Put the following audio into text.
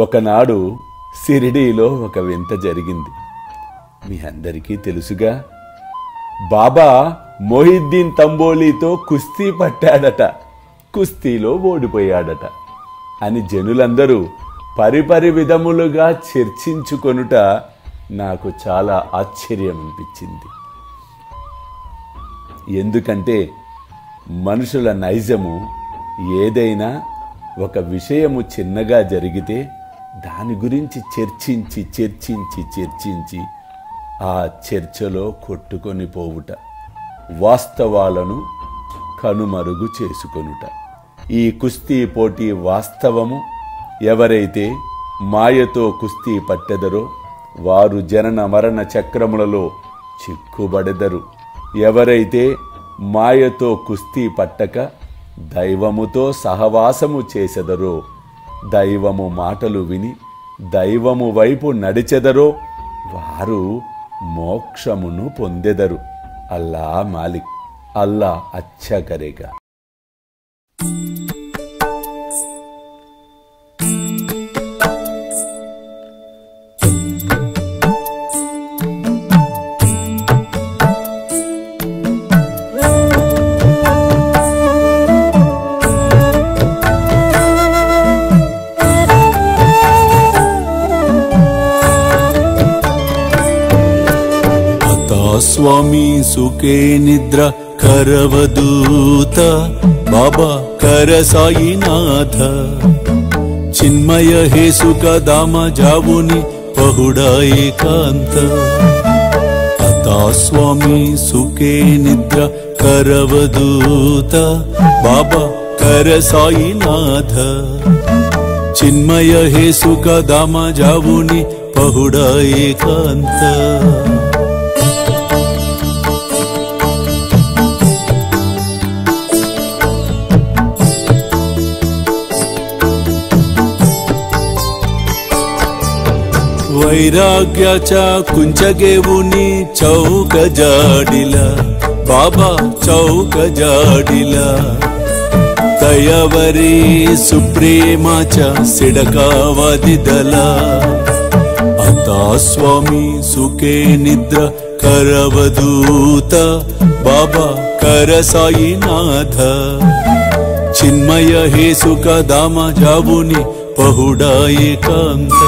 ఒకనాడు షిరిడీలో ఒక వింత జరిగింది. మీ అందరికీ తెలుసుగా. బాబా మొహిద్దీన్ తంబోలీతో కుస్తీ పట్టాడట, కుస్తీలో ఓడిపోయాడట అని జనులందరూ పరిపరి విధములుగా చర్చించుకొనుట నాకు చాలా ఆశ్చర్యం అనిపించింది. ఎందుకంటే మనుషుల నైజము ఏదైనా ఒక విషయము చిన్నగా జరిగితే దాని గురించి చర్చించి చర్చించి చర్చించి ఆ చర్చలో కొట్టుకొని పోవుట, వాస్తవాలను కనుమరుగు చేసుకొనుట. ఈ కుస్తీ పోటీ వాస్తవము. ఎవరైతే మాయతో కుస్తీ పట్టెదరో వారు జనన మరణ చక్రములలో చిక్కుబడెదరు. ఎవరైతే మాయతో కుస్తీ పట్టక దైవముతో సహవాసము చేసెదరో, దైవము మాటలు విని దైవము వైపు నడిచెదరో వారు మోక్షమును పొందెదరు. అల్లా మాలిక్. అల్లా అచ్చా కరేగా. स्वामी सुखे निद्रा करवदूत बाबा कर साईनाथ चिन्मय हे सुख दाम जावुनि पहुडा एकांत अता स्वामी सुखे निद्रा करवदूत बाबा कर साईनाथ चिन्मय हे सुख दाम जावुनि पहुडा एकांत वैराग्याच्या कुंचगेवुनी चौक जाडिला बाबा चौक जाडिला दयावरी सुप्रेमाच्या सिडकावादिदला आता स्वामी सुखे निद्रा करवदूत बाबा कर साईनाथ चिन्मय हे सुख दाम जावुनि पहुडा एकांत